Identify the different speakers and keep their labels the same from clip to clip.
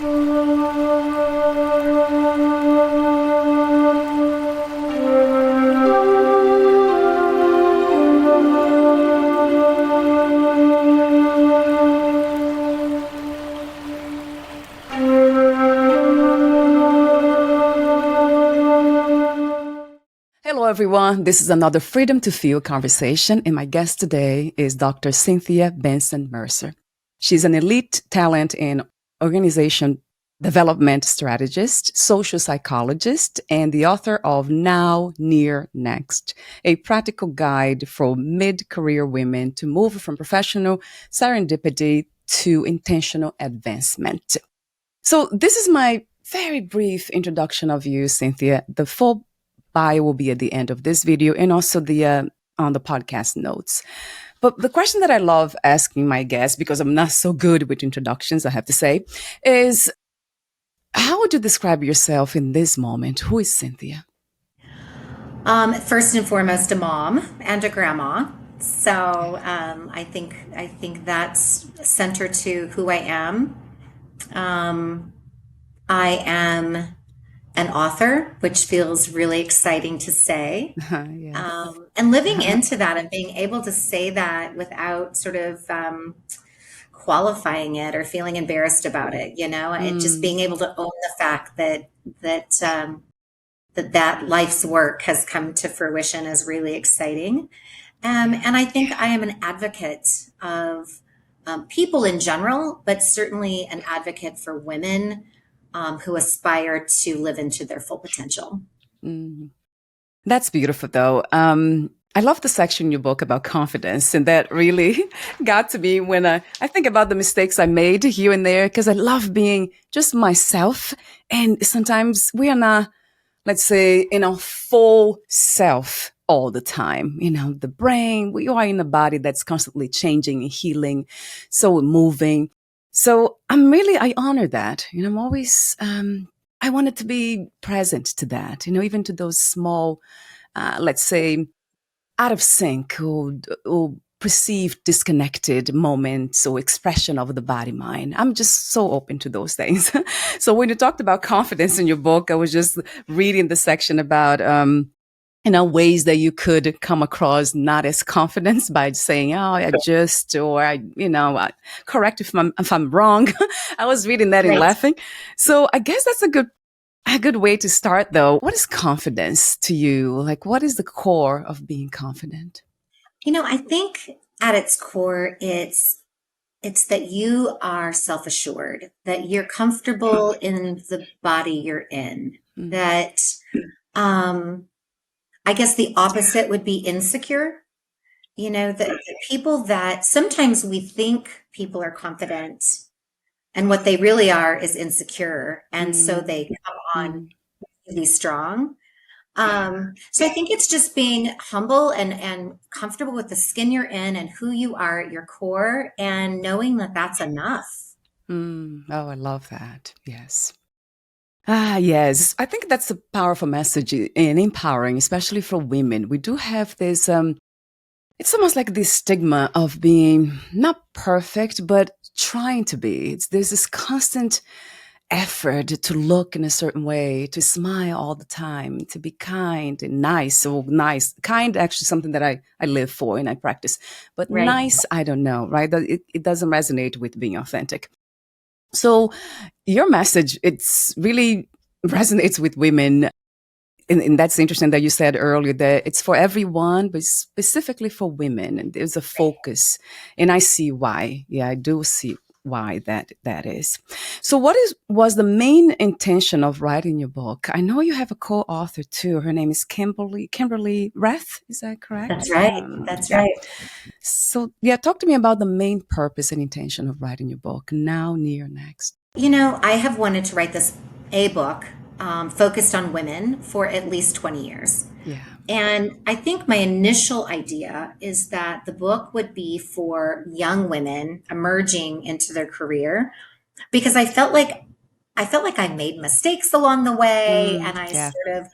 Speaker 1: Hello, everyone. This is another Freedom to Feel conversation, and my guest today is Dr. Cynthia Bentzen Mercer. She's an elite talent in organization development strategist, social psychologist, and the author of Now, Near, Next, a practical guide for mid-career women to move from professional serendipity to intentional advancement. So this is my very brief introduction of you, Cynthia. The full bio will be at the end of this video and also the on the podcast notes. But the question that I love asking my guests, because I'm not so good with introductions, I have to say, is how would you describe yourself in this moment? Who is Cynthia?
Speaker 2: First and foremost, a mom and a grandma. So I think that's center to who I am. I am an author, which feels really exciting to say.
Speaker 1: Yes.
Speaker 2: And living into that and being able to say that without sort of qualifying it or feeling embarrassed about it, and just being able to own the fact that life's work has come to fruition is really exciting. And I think I am an advocate of people in general, but certainly an advocate for women who aspire to live into their full potential.
Speaker 1: That's beautiful, though. I love the section in your book about confidence, and that really got to me when I think about the mistakes I made here and there, because I love being just myself. And sometimes we are not, let's say, in our full self all the time. The brain, we are in a body that's constantly changing and healing, so moving. So I honor that. I'm always, I wanted to be present to that, even to those small, let's say, out of sync or perceived disconnected moments or expression of the body mind. I'm just so open to those things. So when you talked about confidence in your book, I was just reading the section about, ways that you could come across not as confident by saying, "Oh, I just," or correct if I'm wrong. I was reading that and
Speaker 2: Right.
Speaker 1: laughing. So I guess that's a good way to start, though. What is confidence to you? Like, what is the core of being confident?
Speaker 2: I think at its core, it's that you are self-assured, that you're comfortable in the body you're in, that I guess the opposite would be insecure. The people that sometimes we think people are confident and what they really are is insecure. And so they come on really strong. So I think it's just being humble and comfortable with the skin you're in and who you are at your core and knowing that that's enough.
Speaker 1: Oh, I love that. Yes. Yes. I think that's a powerful message and empowering, especially for women. We do have this, it's almost like this stigma of being not perfect, but trying to be. There's this constant effort to look in a certain way, to smile all the time, to be kind and nice. So nice, kind, actually something that I live for and I practice. But
Speaker 2: Right.
Speaker 1: nice, I don't know, right? It doesn't resonate with being authentic. So your message, it's really resonates with women. And that's interesting that you said earlier that it's for everyone, but specifically for women. And there's a focus. And I see why. Yeah, I do see why that is. So was the main intention of writing your book? I know you have a co-author too. Her name is Kimberly Reth. Is that correct?
Speaker 2: That's right. That's right.
Speaker 1: So yeah, talk to me about the main purpose and intention of writing your book, Now, Near, Next.
Speaker 2: I have wanted to write a book focused on women for at least 20 years.
Speaker 1: Yeah.
Speaker 2: And I think my initial idea is that the book would be for young women emerging into their career because I felt like I made mistakes along the way and I
Speaker 1: Yeah.
Speaker 2: sort of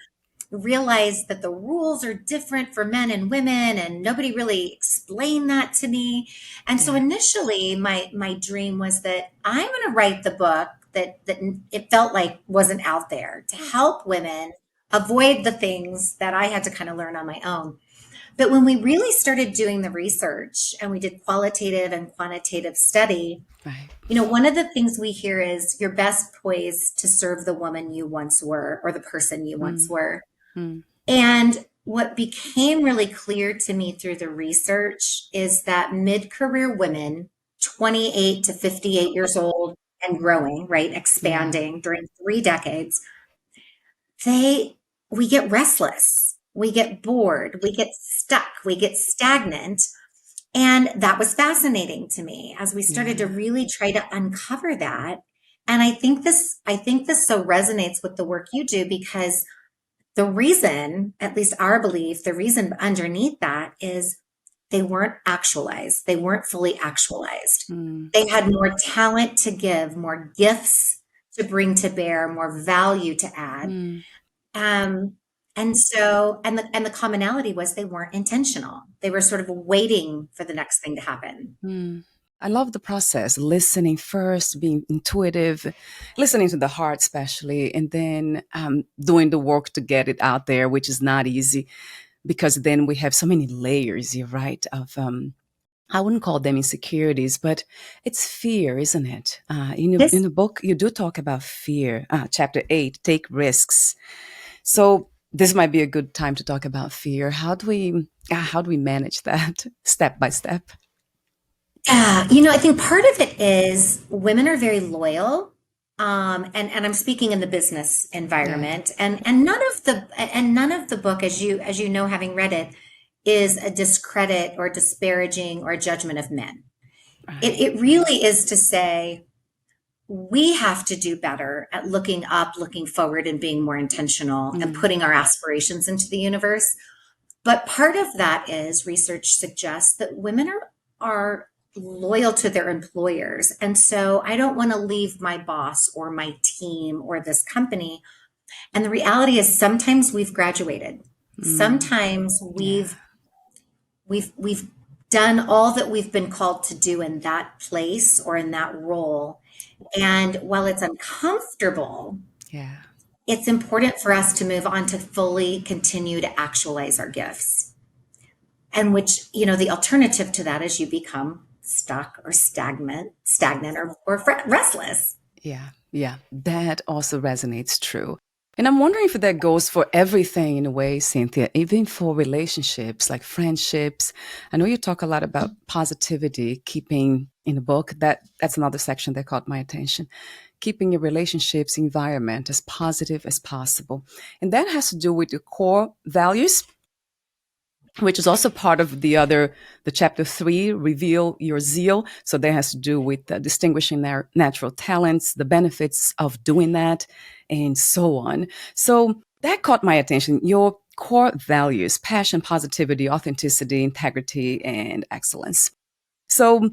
Speaker 2: realized that the rules are different for men and women and nobody really explained that to me. And so
Speaker 1: Yeah.
Speaker 2: initially my dream was that I'm going to write the book that it felt like wasn't out there to help women avoid the things that I had to kind of learn on my own. But when we really started doing the research and we did qualitative and quantitative study,
Speaker 1: Right.
Speaker 2: one of the things we hear is you're best poised to serve the woman you once were or the person you once
Speaker 1: Mm,
Speaker 2: were.
Speaker 1: mm,
Speaker 2: And what became really clear to me through the research is that mid-career women, 28 to 58 years old and growing, right,
Speaker 1: yeah.
Speaker 2: expanding during 3 decades, they we get restless, we get bored, we get stuck, we get stagnant. And that was fascinating to me as we started to
Speaker 1: Yeah.
Speaker 2: really try to uncover that. And I think this so resonates with the work you do because the reason, at least our belief, the reason underneath that is they weren't actualized. They weren't fully actualized.
Speaker 1: Mm,
Speaker 2: They had more talent to give, more gifts to bring to bear, more value to add.
Speaker 1: mm,
Speaker 2: Um, and the commonality was they weren't intentional. They were sort of waiting for the next thing to happen.
Speaker 1: mm. I love the process, listening first, being intuitive, listening to the heart, especially, and then doing the work to get it out there, which is not easy because then we have so many layers, you're right, of I wouldn't call them insecurities, but it's fear, isn't it? In
Speaker 2: This,
Speaker 1: the book, you do talk about fear. Chapter 8, take risks. So this might be a good time to talk about fear. How do we manage that step by step?
Speaker 2: yeah, I think part of it is women are very loyal. And I'm speaking in the business
Speaker 1: Yeah,
Speaker 2: environment, and none of the book, as you know, having read it, is a discredit or disparaging or a judgment of men. It
Speaker 1: right.
Speaker 2: it really is to say we have to do better at looking up, looking forward, and being more intentional and
Speaker 1: Mm,
Speaker 2: putting our aspirations into the universe. But part of that is research suggests that women are loyal to their employers. And so I don't want to leave my boss or my team or this company. And the reality is sometimes we've graduated.
Speaker 1: mm,
Speaker 2: Sometimes
Speaker 1: yeah.
Speaker 2: we've done all that we've been called to do in that place or in that role. And while it's uncomfortable,
Speaker 1: Yeah.
Speaker 2: it's important for us to move on to fully continue to actualize our gifts. And which, the alternative to that is you become stuck or stagnant or restless.
Speaker 1: Yeah, yeah, that also resonates true. And I'm wondering if that goes for everything in a way, Cynthia, even for relationships like friendships. I know you talk a lot about positivity, keeping in the book. That's another section that caught my attention. Keeping your relationships environment as positive as possible. And that has to do with your core values, which is also part of the chapter 3, reveal your zeal. So that has to do with distinguishing their natural talents, the benefits of doing that, and so on. So that caught my attention. Your core values: passion, positivity, authenticity, integrity, and excellence. So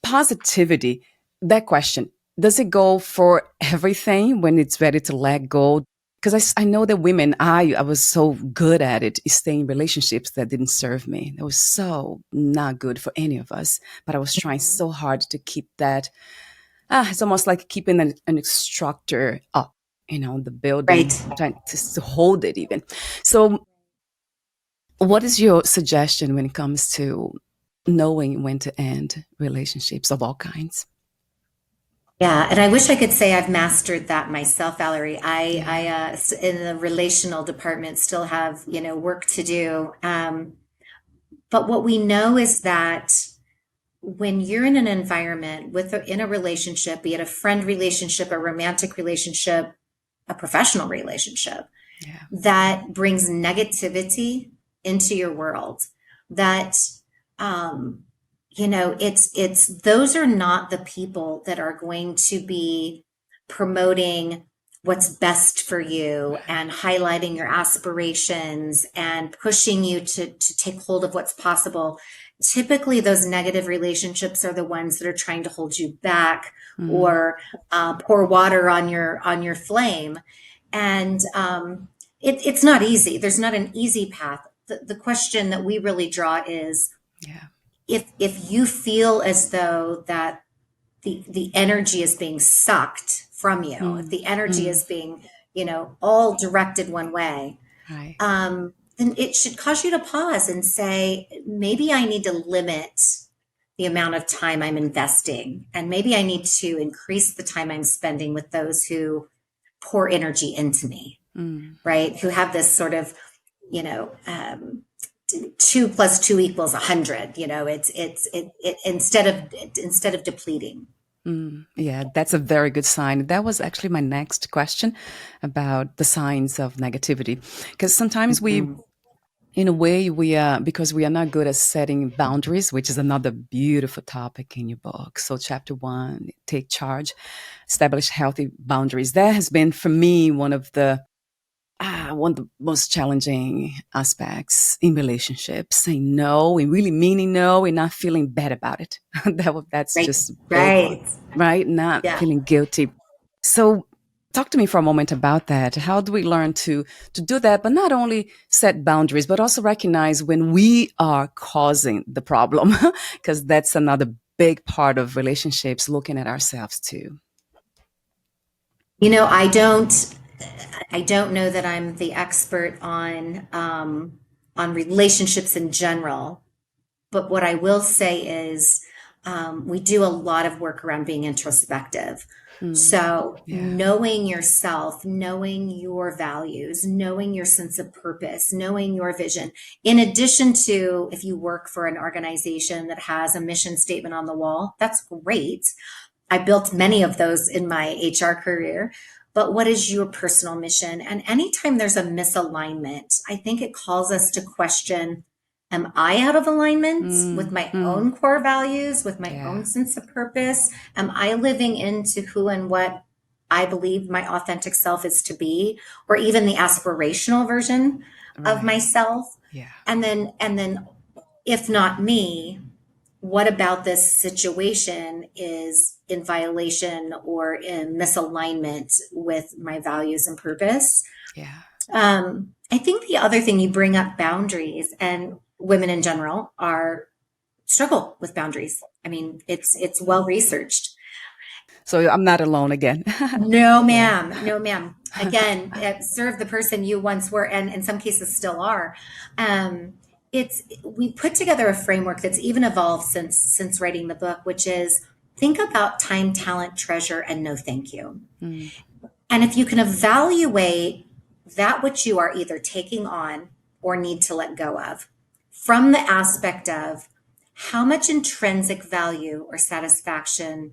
Speaker 1: positivity, that question, does it go for everything when it's ready to let go? Because I know that women, I was so good at it, staying in relationships that didn't serve me. It was so not good for any of us. But I was trying so hard to keep that. It's almost like keeping an instructor up, the
Speaker 2: Right.
Speaker 1: building, trying to hold it even. So, what is your suggestion when it comes to knowing when to end relationships of all kinds?
Speaker 2: Yeah, and I wish I could say I've mastered that myself, Valerie. I
Speaker 1: Yeah.
Speaker 2: in the relational department still have, work to do. But what we know is that when you're in an environment in a relationship, be it a friend relationship, a romantic relationship, a professional relationship,
Speaker 1: Yeah.
Speaker 2: that brings negativity into your world, that um it's those are not the people that are going to be promoting what's best for you
Speaker 1: Right.
Speaker 2: and highlighting your aspirations and pushing you to take hold of what's possible. Typically those negative relationships are the ones that are trying to hold you back
Speaker 1: Mm,
Speaker 2: or pour water on your flame. And it's not easy. There's not an easy path. The question that we really draw is
Speaker 1: yeah.
Speaker 2: if you feel as though that the energy is being sucked from you, if
Speaker 1: Mm,
Speaker 2: the energy
Speaker 1: mm,
Speaker 2: is being, all directed one way,
Speaker 1: right.
Speaker 2: then it should cause you to pause and say, maybe I need to limit the amount of time I'm investing. And maybe I need to increase the time I'm spending with those who pour energy into me,
Speaker 1: Mm,
Speaker 2: right? Who have this sort of, you know, um, 2 + 2 = 100. Instead of depleting.
Speaker 1: yeah, that's a very good sign. That was actually my next question about the signs of negativity. Because sometimes we,
Speaker 2: Mhm.
Speaker 1: in a way, we are, because we are not good at setting boundaries, which is another beautiful topic in your book. So, chapter one, take charge, establish healthy boundaries. That has been, for me, one of the most challenging aspects in relationships. Saying no and really meaning no and not feeling bad about it. That's
Speaker 2: Right,
Speaker 1: just a big one,
Speaker 2: right.
Speaker 1: right? Not
Speaker 2: Yeah.
Speaker 1: feeling guilty. So talk to me for a moment about that. How do we learn to do that, but not only set boundaries, but also recognize when we are causing the problem? Because that's another big part of relationships, looking at ourselves too.
Speaker 2: You know, I don't know that I'm the expert on relationships in general, but what I will say is we do a lot of work around being introspective.
Speaker 1: Mm,
Speaker 2: So
Speaker 1: yeah.
Speaker 2: knowing yourself, knowing your values, knowing your sense of purpose, knowing your vision, in addition to if you work for an organization that has a mission statement on the wall, that's great. I built many of those in my HR career. But what is your personal mission? And anytime there's a misalignment, I think it calls us to question, am I out of alignment with
Speaker 1: Mm,
Speaker 2: my
Speaker 1: mm,
Speaker 2: own core values, with my
Speaker 1: yeah.
Speaker 2: own sense of purpose? Am I living into who and what I believe my authentic self is to be, or even the aspirational version of
Speaker 1: Right.
Speaker 2: myself?
Speaker 1: Yeah.
Speaker 2: And then if not me, what about this situation is in violation or in misalignment with my values and purpose?
Speaker 1: Yeah.
Speaker 2: I think the other thing, you bring up boundaries, and women in general are struggle with boundaries. I mean, it's well researched.
Speaker 1: So I'm not alone again.
Speaker 2: No,
Speaker 1: Yeah.
Speaker 2: ma'am. No, ma'am. Again, serve the person you once were, and in some cases still are. Um, we put together a framework that's even evolved since writing the book, which is think about time, talent, treasure, and no thank you.
Speaker 1: Mm,
Speaker 2: And if you can evaluate that which you are either taking on or need to let go of from the aspect of how much intrinsic value or satisfaction,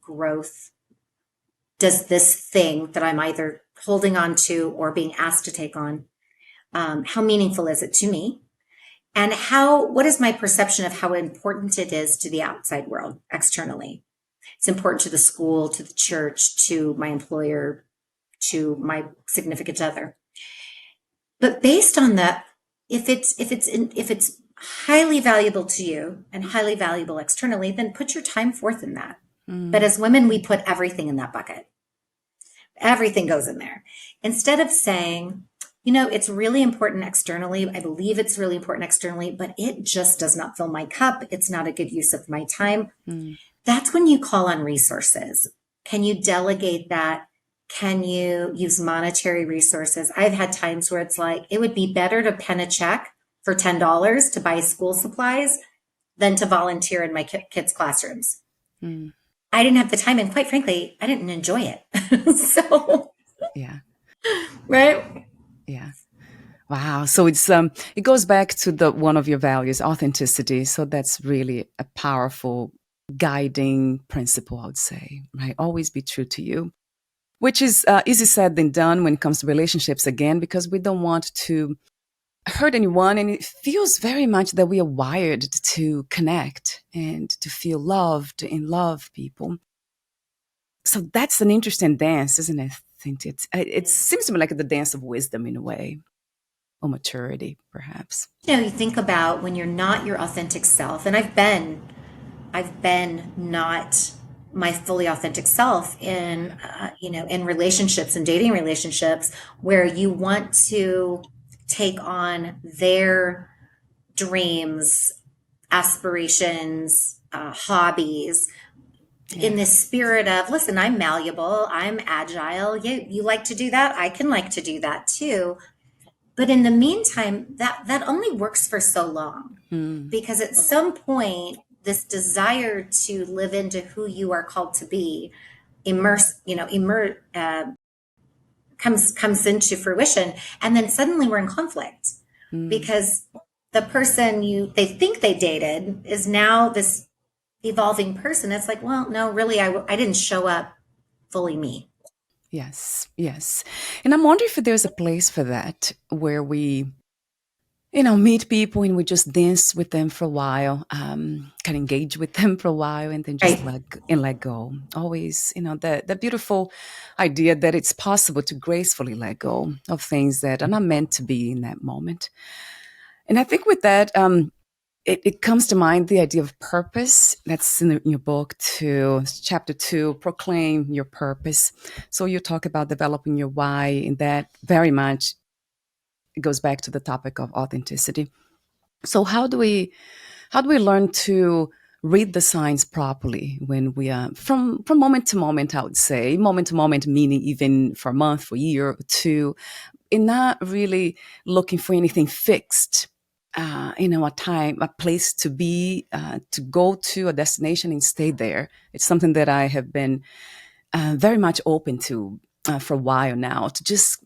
Speaker 2: growth, does this thing that I'm either holding on to or being asked to take on, how meaningful is it to me? And what is my perception of how important it is to the outside world externally? It's important to the school, to the church, to my employer, to my significant other. But based on that, if it's highly valuable to you and highly valuable externally, then put your time forth in that. But
Speaker 1: mm,
Speaker 2: as women, we put everything in that bucket. Everything goes in there. Instead of saying, it's really important externally. I believe it's really important externally, but it just does not fill my cup. It's not a good use of my time.
Speaker 1: mm,
Speaker 2: That's when you call on resources. Can you delegate that? Can you use monetary resources? I've had times where it's like, it would be better to pen a check for $10 to buy school supplies than to volunteer in my kids' classrooms.
Speaker 1: mm.
Speaker 2: I didn't have the time, and quite frankly, I didn't enjoy it. So,
Speaker 1: Yeah.
Speaker 2: right?
Speaker 1: Yeah. Wow. So it goes back to the one of your values, authenticity. So that's really a powerful guiding principle, I would say, right? Always be true to you, which is easy said than done when it comes to relationships again, because we don't want to hurt anyone. And it feels very much that we are wired to connect and to feel loved and love people. So that's an interesting dance, isn't it? I think it seems to me like the dance of wisdom in a way, or maturity, perhaps.
Speaker 2: You think about when you're not your authentic self, and I've been not my fully authentic self in relationships and dating relationships where you want to take on their dreams, aspirations, hobbies,
Speaker 1: Yeah.
Speaker 2: in this spirit of, listen, I'm malleable, I'm agile. You like to do that? I can like to do that too. But in the meantime, that only works for so long,
Speaker 1: Mm.
Speaker 2: because at some point, this desire to live into who you are called to be comes into fruition, and then suddenly we're in conflict
Speaker 1: Mm.
Speaker 2: because the person they think they dated is now this evolving person. It's like, well, no, really, I didn't show up fully me.
Speaker 1: Yes, yes. And I'm wondering if there's a place for that where we, meet people and we just dance with them for a while, can engage with them for a while, and then just
Speaker 2: Right.
Speaker 1: let go. Always, the beautiful idea that it's possible to gracefully let go of things that are not meant to be in that moment. And I think with that, it comes to mind the idea of purpose. That's in your book too, chapter 2, proclaim your purpose. So you talk about developing your why, and that very much goes back to the topic of authenticity. So how do we learn to read the signs properly when we are from moment to moment? I would say moment to moment, meaning even for a month, for a year or two, and not really looking for anything fixed. A time, a place to be, to go to a destination and stay there. It's something that I have been very much open to for a while now, to just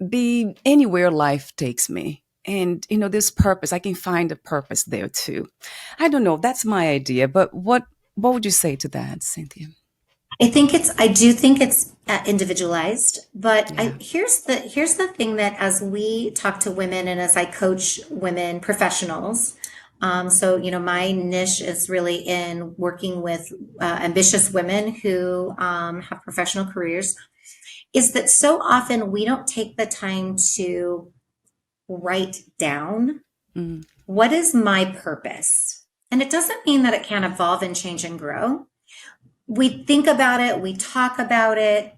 Speaker 1: be anywhere life takes me. And, this purpose, I can find a purpose there too. I don't know. That's my idea. But what would you say to that, Cynthia?
Speaker 2: I do think it's individualized, but
Speaker 1: Yeah.
Speaker 2: here's the thing, that as we talk to women and as I coach women professionals, so my niche is really in working with ambitious women who have professional careers, is that so often we don't take the time to write down,
Speaker 1: Mm,
Speaker 2: what is my purpose? And it doesn't mean that it can't evolve and change and grow. We think about it, we talk about it.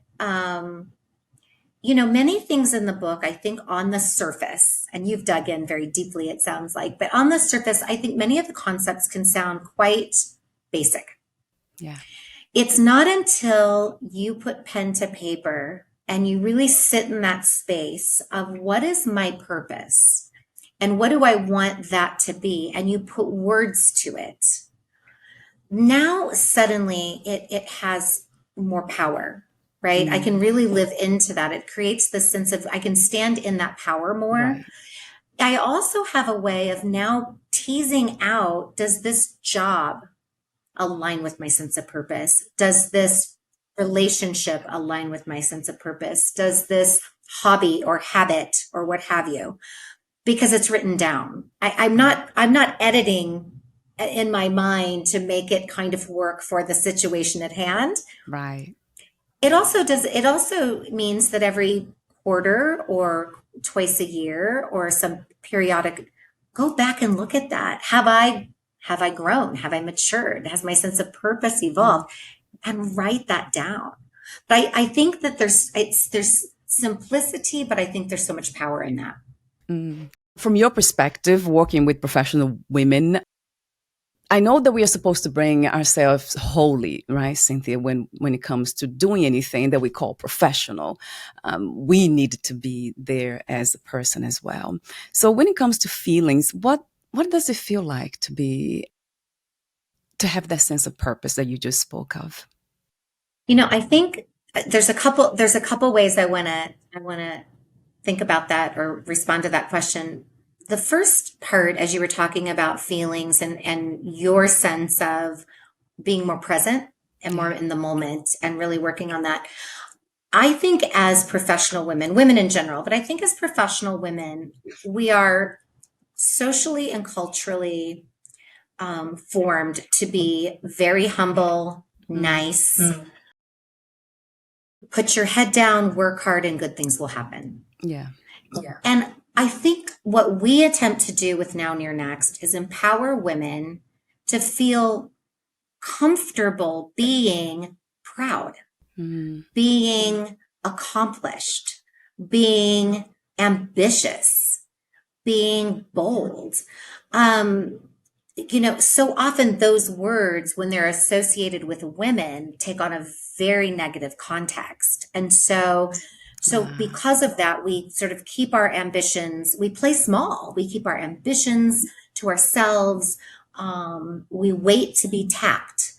Speaker 2: Many things in the book, I think on the surface, and you've dug in very deeply, it sounds like, but on the surface, I think many of the concepts can sound quite basic.
Speaker 1: yeah.
Speaker 2: It's not until you put pen to paper and you really sit in that space of, what is my purpose? And what do I want that to be? And you put words to it. Now suddenly it has more power, right? I can
Speaker 1: Mm,
Speaker 2: really live into that. It creates this sense of, I can stand in that power more.
Speaker 1: right.
Speaker 2: I also have a way of now teasing out, does this job align with my sense of purpose? Does this relationship align with my sense of purpose? Does this hobby or habit or what have you? Because it's written down. I'm not editing in my mind to make it kind of work for the situation at hand.
Speaker 1: Right.
Speaker 2: It also means that every quarter or twice a year or some periodic, go back and look at that. Have I grown? Have I matured? Has my sense of purpose
Speaker 1: Mm,
Speaker 2: evolved? And write that down. But I think that there's simplicity, but I think there's so much power in that.
Speaker 1: mm. From your perspective, working with professional women, I know that we are supposed to bring ourselves wholly, right, Cynthia? When it comes to doing anything that we call professional, we need to be there as a person as well. So when it comes to feelings, what does it feel like to have that sense of purpose that you just spoke of?
Speaker 2: I think there's a couple ways I want to think about that or respond to that question. The first part, as you were talking about feelings and your sense of being more present and more
Speaker 1: Yeah.
Speaker 2: in the moment and really working on that. I think as professional women, women in general, but I think as professional women, we are socially and culturally formed to be very humble,
Speaker 1: Mm,
Speaker 2: nice, put your head down, work hard, and good things will happen.
Speaker 1: yeah.
Speaker 2: And I think what we attempt to do with Now Near Next is empower women to feel comfortable being proud,
Speaker 1: Mm,
Speaker 2: being accomplished, being ambitious, being bold. Um, so often those words, when they're associated with women, take on a very negative context. And so
Speaker 1: Ah,
Speaker 2: because of that, we sort of keep our ambitions, we play small, we keep our ambitions to ourselves. We wait to be tapped.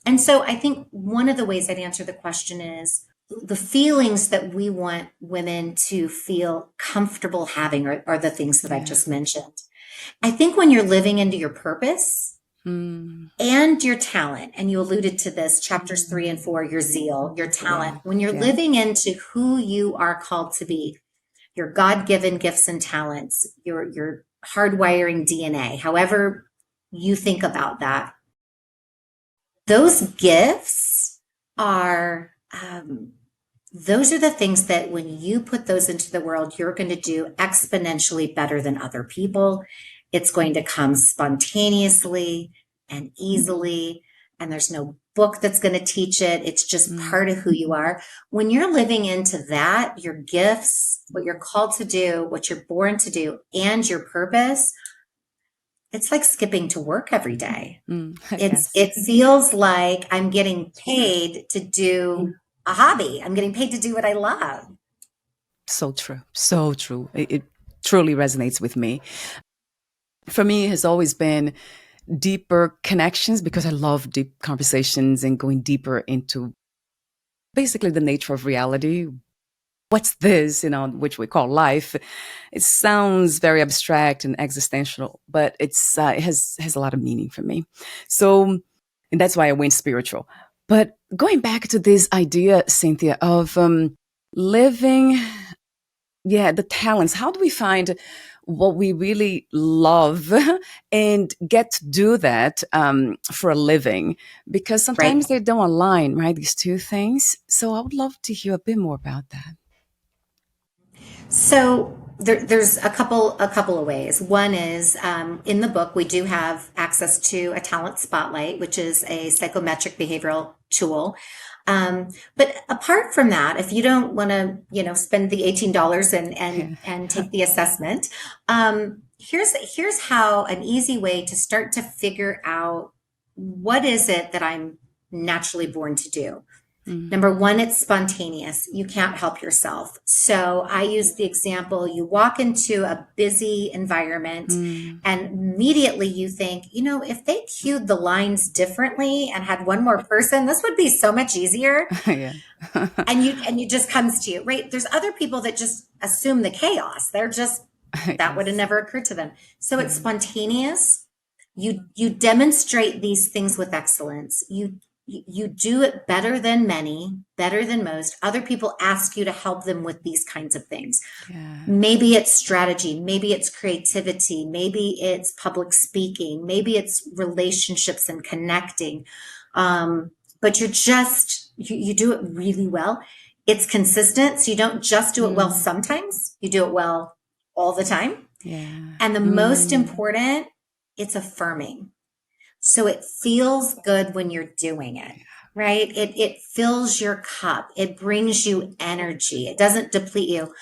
Speaker 2: And so I think one of the ways I'd answer the question is the feelings that we want women to feel comfortable having are the things that I've
Speaker 1: yeah.
Speaker 2: just mentioned. I think when you're living into your purpose
Speaker 1: Mm,
Speaker 2: and your talent, and you alluded to this, chapters 3 and 4, your zeal, your talent,
Speaker 1: yeah.
Speaker 2: when you're
Speaker 1: Yeah.
Speaker 2: living into who you are called to be, your God-given gifts and talents, your hardwiring DNA, however you think about that, those gifts are those are the things that when you put those into the world, you're going to do exponentially better than other people. It's going to come spontaneously and easily, and there's no book that's going to teach it. It's just
Speaker 1: Mm,
Speaker 2: part of who you are. When you're living into that, your gifts, what you're called to do, what you're born to do, and your purpose, it's like skipping to work every day.
Speaker 1: mm, yes.
Speaker 2: It feels like I'm getting paid to do a hobby. I'm getting paid to do what I love.
Speaker 1: So true. So true. It truly resonates with me. For me, it has always been deeper connections because I love deep conversations and going deeper into basically the nature of reality. What's this, which we call life? It sounds very abstract and existential, but it has a lot of meaning for me. So, and that's why I went spiritual. But going back to this idea, Cynthia, of living, yeah, the talents. How do we find what we really love and get to do that for a living? Because sometimes
Speaker 2: Right.
Speaker 1: they don't align, right? These two things. So I would love to hear a bit more about that.
Speaker 2: So there's a couple of ways. One is in the book we do have access to a talent spotlight, which is a psychometric behavioral tool. But apart from that, if you don't want to, spend the $18 and take the assessment, here's how an easy way to start to figure out what is it that I'm naturally born to do.
Speaker 1: Mm,
Speaker 2: Number one, it's spontaneous. You can't help yourself. So I use the example you walk into a busy environment
Speaker 1: mm,
Speaker 2: and immediately you think, if they cued the lines differently and had one more person, this would be so much easier.
Speaker 1: yeah.
Speaker 2: And you just comes to you, right? There's other people that just assume the chaos. They're just, that would have
Speaker 1: Yes.
Speaker 2: never occurred to them. So it's
Speaker 1: Yeah.
Speaker 2: spontaneous. You demonstrate these things with excellence. You do it better than many, better than most. Other people ask you to help them with these kinds of things.
Speaker 1: Yeah.
Speaker 2: Maybe it's strategy, maybe it's creativity, maybe it's public speaking, maybe it's relationships and connecting. But you do it really well. It's consistent. So you don't just do it well
Speaker 1: Mm,
Speaker 2: sometimes, you do it well all the time.
Speaker 1: yeah.
Speaker 2: And the most
Speaker 1: Mm,
Speaker 2: important, it's affirming. So it feels good when you're doing it, right? It fills your cup. It brings you energy. It doesn't deplete you.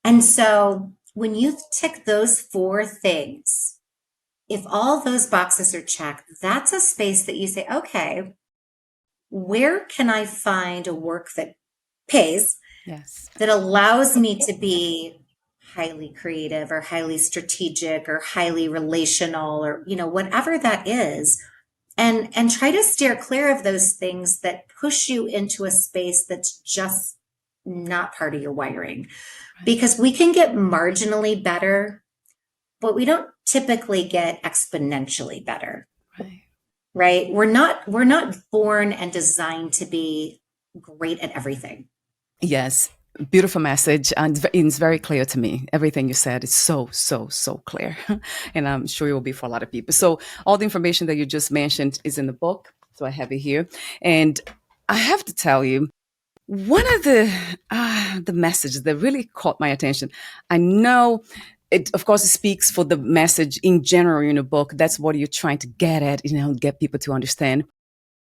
Speaker 2: And so when you tick those four things, if all those boxes are checked, that's a space that you say, okay, where can I find a work that pays,
Speaker 1: yes.
Speaker 2: that allows me to be highly creative or highly strategic or highly relational or, whatever that is, and try to steer clear of those things that push you into a space that's just not part of your wiring,
Speaker 1: Right.
Speaker 2: because we can get marginally better, but we don't typically get exponentially better,
Speaker 1: Right.
Speaker 2: right? We're not born and designed to be great at everything.
Speaker 1: Yes. Beautiful message. And it's very clear to me. Everything you said is so, so, so clear. And I'm sure it will be for a lot of people. So all the information that you just mentioned is in the book. So I have it here. And I have to tell you, one of the messages that really caught my attention. I know it, of course, it speaks for the message in general in the book. That's what you're trying to get at, get people to understand.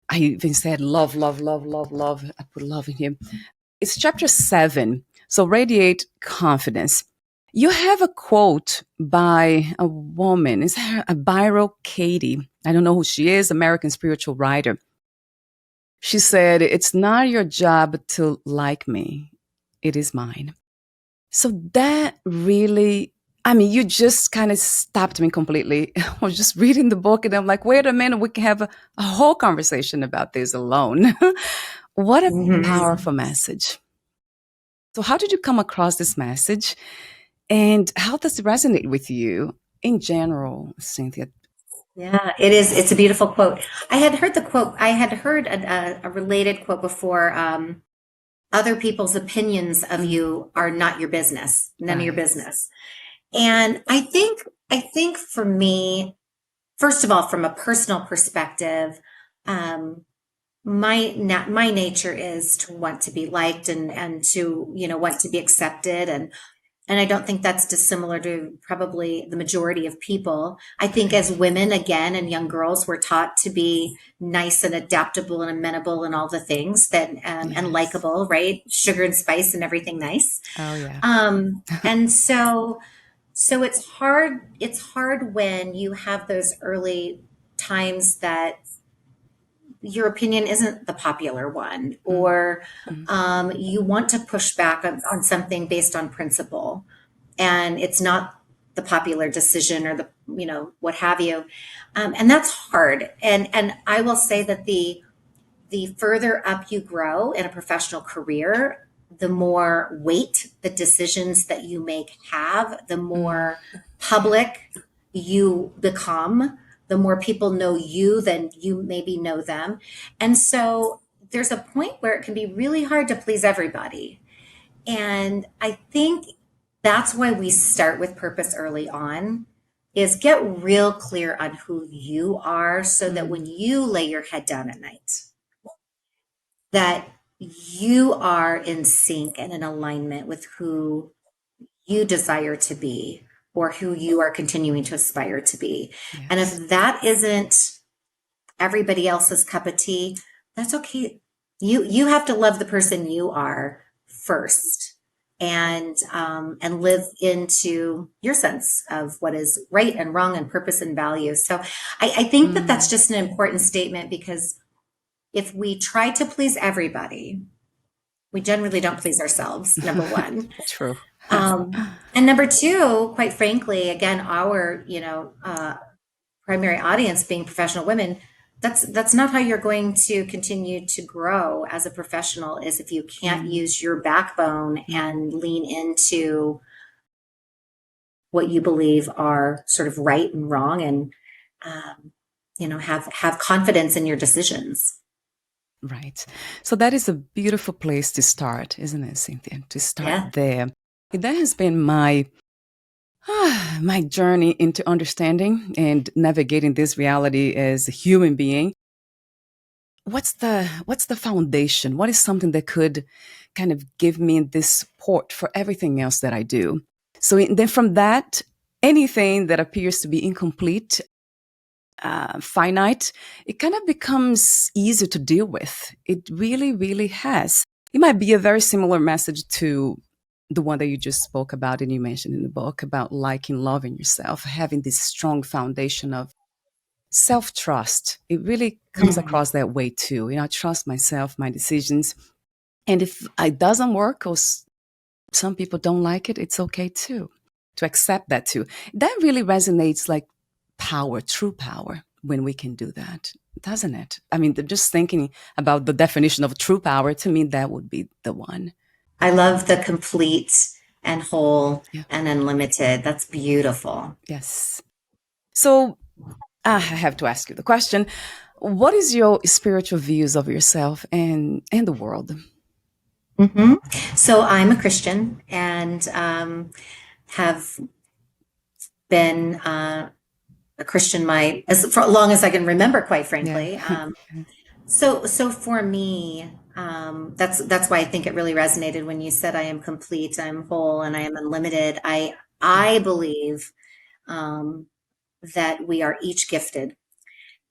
Speaker 1: I even said love, love, love, love, love. I put love in here. It's chapter 7. So radiate confidence. You have a quote by a woman. Is her a Byro Katie? I don't know who she is, American spiritual writer. She said, "It's not your job to like me, it is mine." So that really, I mean, you just kind of stopped me completely. I was just reading the book and I'm like, wait a minute, we can have a whole conversation about this alone. What a
Speaker 2: Mhm.
Speaker 1: powerful message. So, how did you come across this message and how does it resonate with you in general, Cynthia?
Speaker 2: Yeah, it is. It's a beautiful quote. I had heard the quote. I had heard a related quote before. Other people's opinions of
Speaker 1: Mm,
Speaker 2: you are not your business, none of your
Speaker 1: right.
Speaker 2: business. And I think for me, first of all, from a personal perspective, um, my nature is to want to be liked and to want to be accepted, and I don't think that's dissimilar to probably the majority of people. I think as women, again, and young girls, we're taught to be nice and adaptable and amenable and all the things that, and
Speaker 1: Yes.
Speaker 2: likable, right? Sugar and spice and everything nice.
Speaker 1: Oh, yeah.
Speaker 2: And so it's hard when you have those early times that your opinion isn't the popular one,
Speaker 1: Mm,
Speaker 2: or
Speaker 1: mm,
Speaker 2: you want to push back on something based on principle, and it's not the popular decision or the what have you, and that's hard. And I will say that the further up you grow in a professional career, the more weight the decisions that you make have, the
Speaker 1: mm.
Speaker 2: more
Speaker 1: Yeah.
Speaker 2: public you become, the more people know you than you maybe know them. And so there's a point where it can be really hard to please everybody. And I think that's why we start with purpose early on, is get real clear on who you are so that when
Speaker 1: Mm,
Speaker 2: you lay your head down at night, that you are in sync and in alignment with who you desire to be or who you are continuing to aspire to be. And
Speaker 1: yes.
Speaker 2: if that isn't everybody else's cup of tea, that's okay. You have to love the person you are first, and live into your sense of what is right and wrong and purpose and value. So I think that that's
Speaker 1: Mm,
Speaker 2: just an important statement, because if we try to please everybody, we generally don't please ourselves, number one.
Speaker 1: true.
Speaker 2: And number two, quite frankly, again, our, primary audience being professional women, that's not how you're going to continue to grow as a professional, is if you can't
Speaker 1: Mm,
Speaker 2: use your backbone
Speaker 1: mm.
Speaker 2: and lean into what you believe are sort of right and wrong, and have confidence in your decisions.
Speaker 1: Right. So that is a beautiful place to start, isn't it, Cynthia? To start
Speaker 2: Yeah.
Speaker 1: there. That has been my my journey into understanding and navigating this reality as a human being. What's the foundation? What is something that could kind of give me this support for everything else that I do? So then from that, anything that appears to be incomplete, finite, it kind of becomes easier to deal with. It really, really has. It might be a very similar message to the one that you just spoke about and you mentioned in the book about liking, loving yourself, having this strong foundation of self trust. It really comes
Speaker 2: Mhm.
Speaker 1: across that way too. I trust myself, my decisions. And if it doesn't work or some people don't like it, it's okay too, to accept that too. That really resonates like power, true power, when we can do that, doesn't it? I mean, just thinking about the definition of true power, to me, that would be the one.
Speaker 2: I love the complete and whole
Speaker 1: Yeah.
Speaker 2: and unlimited. That's beautiful.
Speaker 1: Yes. So I have to ask you the question: what is your spiritual views of yourself and the world?
Speaker 2: Hmm. So I'm a Christian, and have been a Christian for long as I can remember, quite
Speaker 1: Yeah.
Speaker 2: frankly. So for me, that's why I think it really resonated when you said I am complete, I'm whole, and I am unlimited. I believe um, that we are each gifted,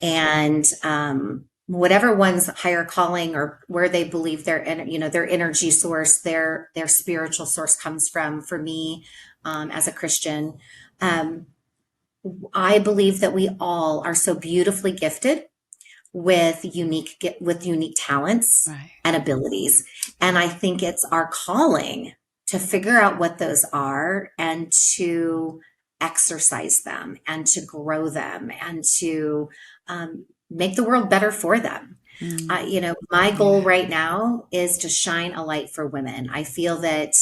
Speaker 2: and whatever one's higher calling or where they believe their energy source, their spiritual source comes from. For me, as a Christian. Um, I believe that we all are so beautifully gifted with unique talents
Speaker 1: Right.
Speaker 2: and abilities. And I think it's our calling to figure out what those are and to exercise them and to grow them and to make the world better for them.
Speaker 1: Mm,
Speaker 2: My goal
Speaker 1: yeah.
Speaker 2: right now is to shine a light for women. I feel that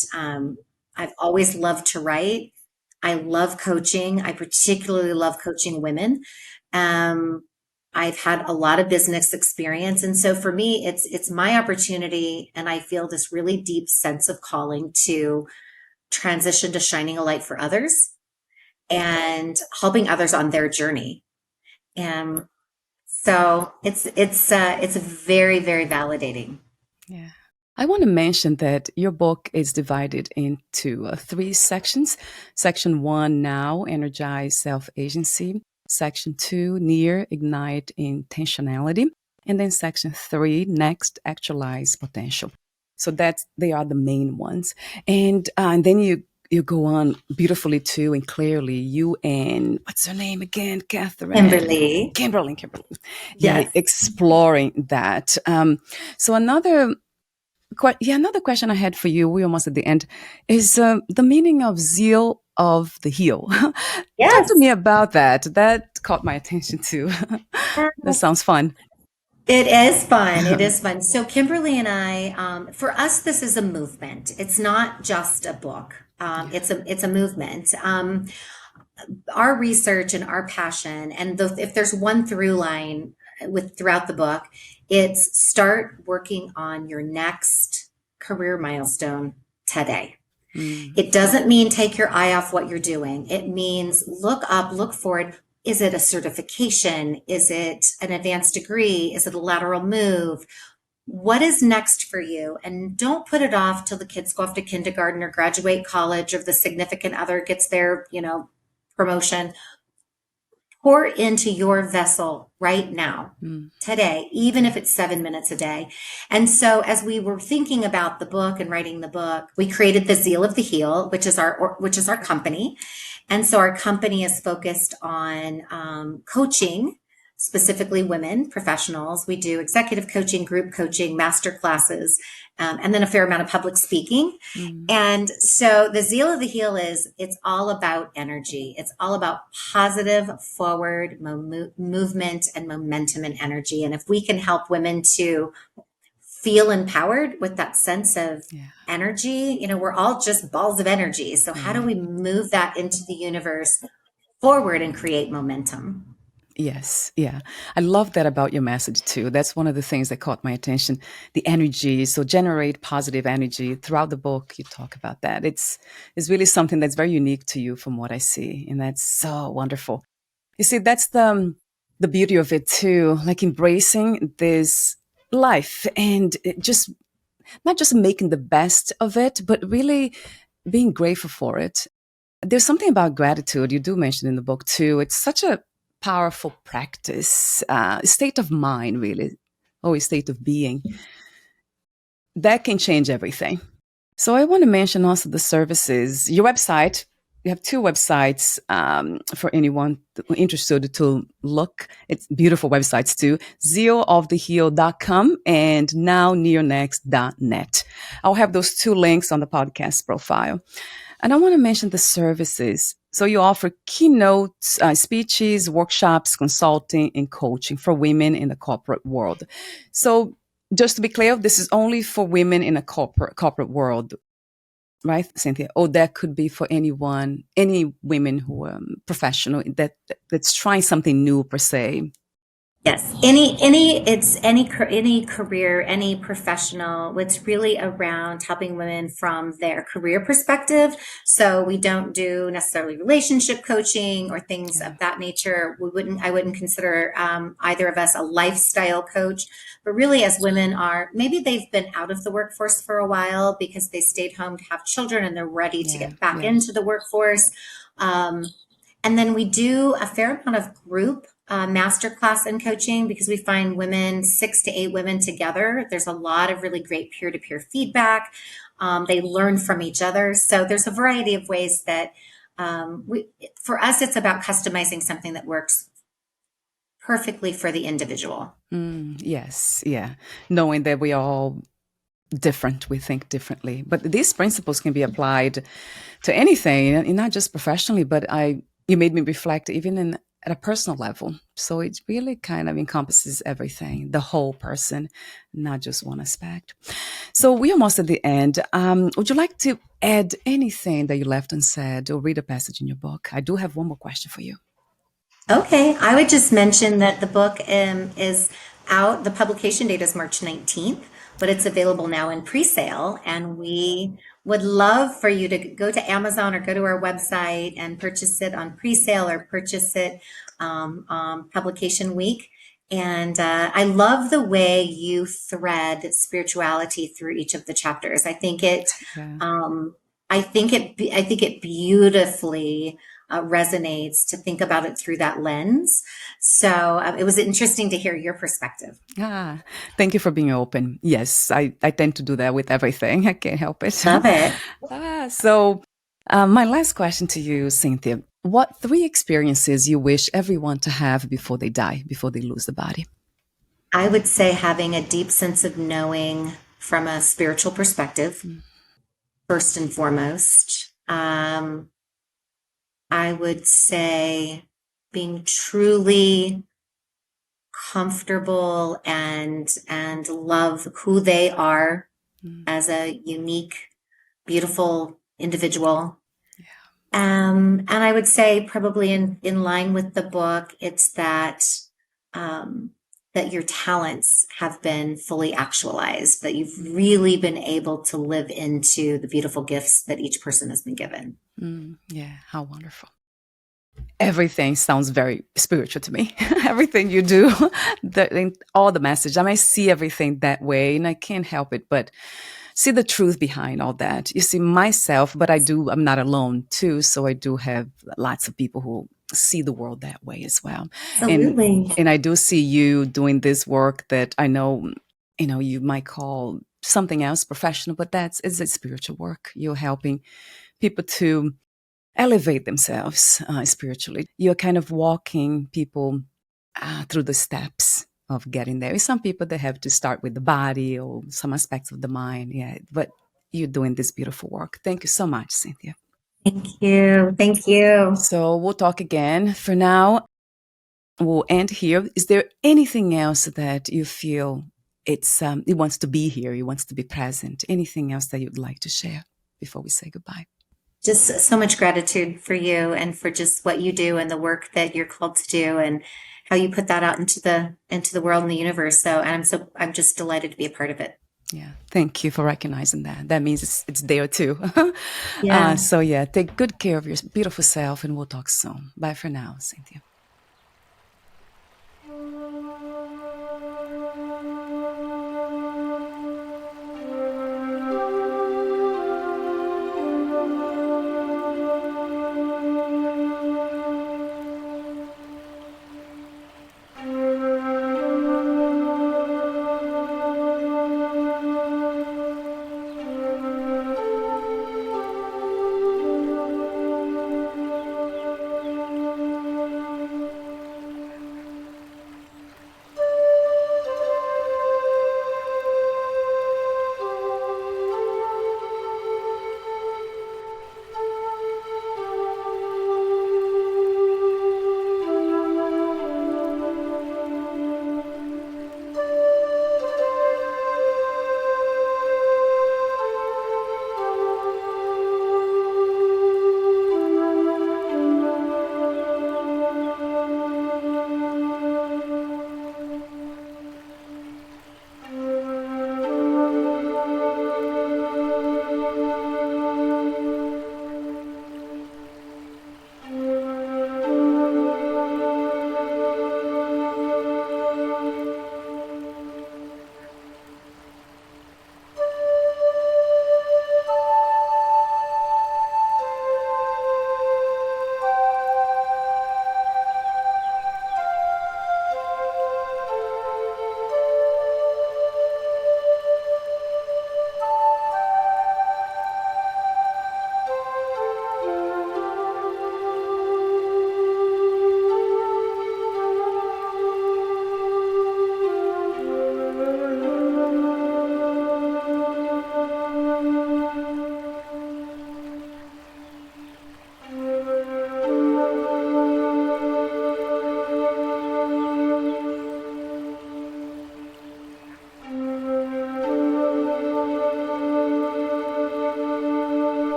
Speaker 2: I've always loved to write. I love coaching. I particularly love coaching women. Um, I've had a lot of business experience, and so for me, it's my opportunity, and I feel this really deep sense of calling to transition to shining a light for others and helping others on their journey. And so it's very, very validating.
Speaker 1: Yeah. I want to mention that your book is divided into three sections. Section one, now, energize self agency. Section two, near, ignite intentionality. And then section three, next, actualize potential. So they are the main ones. And then you go on beautifully too and clearly. You and what's her name again? Catherine.
Speaker 2: Kimberly,
Speaker 1: Kimberly. Yeah,
Speaker 2: yes,
Speaker 1: exploring that. So another question I had for you, we're almost at the end, is the meaning of zeal of the heel. Talk to
Speaker 2: yes.
Speaker 1: me about that. That caught my attention too. That sounds fun.
Speaker 2: It is fun. It is fun. So Kimberly and I, for us, this is a movement. It's not just a book.
Speaker 1: Yeah.
Speaker 2: It's a movement. Our research and our passion, and if there's one through line with throughout the book, it's start working on your next career milestone today.
Speaker 1: Mm,
Speaker 2: It doesn't mean take your eye off what you're doing. It means look up, look forward. Is it a certification? Is it an advanced degree? Is it a lateral move? What is next for you? And don't put it off till the kids go off to kindergarten or graduate college or the significant other gets their, promotion. Pour into your vessel right now,
Speaker 1: mm,
Speaker 2: today, even
Speaker 1: yeah.
Speaker 2: if it's 7 minutes a day. And so as we were thinking about the book and writing the book, we created the Zeal of the Heel, which is our company. And so our company is focused on coaching, specifically women professionals. We do executive coaching, group coaching, master classes, and then a fair amount of public speaking.
Speaker 1: Mm,
Speaker 2: And so the Zeal of the Heel it's all about energy. It's all about positive forward movement and momentum and energy. And if we can help women to feel empowered with that sense of
Speaker 1: yeah.
Speaker 2: energy, we're all just balls of energy. So how do
Speaker 1: Right.
Speaker 2: we move that into the universe forward and create momentum?
Speaker 1: Yes, yeah. I love that about your message too. That's one of the things that caught my attention. The energy, so generate positive energy. Throughout the book, you talk about that. It's really something that's very unique to you from what I see, and that's so wonderful. You see, that's the beauty of it too, like embracing this life and just not just making the best of it, but really being grateful for it. There's something about gratitude you do mention in the book too. It's such a powerful practice, state of mind, really, or a state of being that can change everything. So I want to mention also the services. Your website, you have two websites for anyone interested to look. It's beautiful websites too. zealoftheheel.com and nownearnext.net. I'll have those two links on the podcast profile. And I want to mention the services. So you offer keynotes, speeches, workshops, consulting, and coaching for women in the corporate world. So just to be clear, this is only for women in a corporate world, right, Cynthia? Or that could be for anyone, any women who are professional that's trying something new per se.
Speaker 2: Yes, any career, any professional. It's really around helping women from their career perspective. So we don't do necessarily relationship coaching or things
Speaker 1: Yeah,
Speaker 2: of that nature. I wouldn't consider either of us a lifestyle coach. But really, as women are, maybe they've been out of the workforce for a while because they stayed home to have children and they're ready to
Speaker 1: yeah,
Speaker 2: get back
Speaker 1: yeah,
Speaker 2: into the workforce. Um, and then we do a fair amount of group masterclass and coaching because we find women, 6 to 8 women together. There's a lot of really great peer to peer feedback. They learn from each other. So there's a variety of ways that For us, it's about customizing something that works perfectly for the individual.
Speaker 1: Yes, yeah. Knowing that we are all different, we think differently. But these principles can be applied to anything, and not just professionally, but you made me reflect even at a personal level. So it really kind of encompasses everything, the whole person, not just one aspect. So we're almost at the end. Would you like to add anything that you left unsaid or read a passage in your book? I do have one more question for you.
Speaker 2: Okay, I would just mention that the book is out. The publication date is March 19th, but it's available now in pre-sale. And we would love for you to go to Amazon or go to our website and purchase it on pre-sale or purchase it publication week. And I love the way you thread spirituality through each of the chapters.
Speaker 1: Yeah.
Speaker 2: I think it beautifully resonates to think about it through that lens. So it was interesting to hear your perspective.
Speaker 1: Ah, thank you for being open. Yes, I tend to do that with everything. I can't help it.
Speaker 2: Love it.
Speaker 1: My last question to you, Cynthia. What three experiences you wish everyone to have before they die, before they lose the body?
Speaker 2: I would say having a deep sense of knowing from a spiritual perspective, first and foremost. I would say being truly comfortable and love who they are as a unique, beautiful individual. And I would say probably in line with the book, it's that that your talents have been fully actualized, that you've really been able to live into the beautiful gifts that each person has been given.
Speaker 1: Yeah, how wonderful. Everything sounds very spiritual to me. Everything you do, all the message. I see everything that way, and I can't help it but see the truth behind all that. You see myself, but I'm not alone too. So I do have lots of people who see the world that way as well. And
Speaker 2: Absolutely.
Speaker 1: and I do see you doing this work that I know, you might call something else professional, but it's a spiritual work. You're helping people to elevate themselves spiritually. You're kind of walking people through the steps of getting there. Some people they have to start with the body or some aspects of the mind. Yeah, but you're doing this beautiful work. Thank you so much, Cynthia.
Speaker 2: Thank you. Thank you.
Speaker 1: So we'll talk again. For now, we'll end here. Is there anything else that you feel it wants to be here, it wants to be present? Anything else that you'd like to share before we say goodbye?
Speaker 2: Just so much gratitude for you and for just what you do and the work that you're called to do and how you put that out into the world and the universe. I'm just delighted to be a part of it.
Speaker 1: Yeah, thank you for recognizing that. That means it's there too.
Speaker 2: Yeah.
Speaker 1: So yeah, take good care of your beautiful self, and we'll talk soon. Bye for now, Cynthia.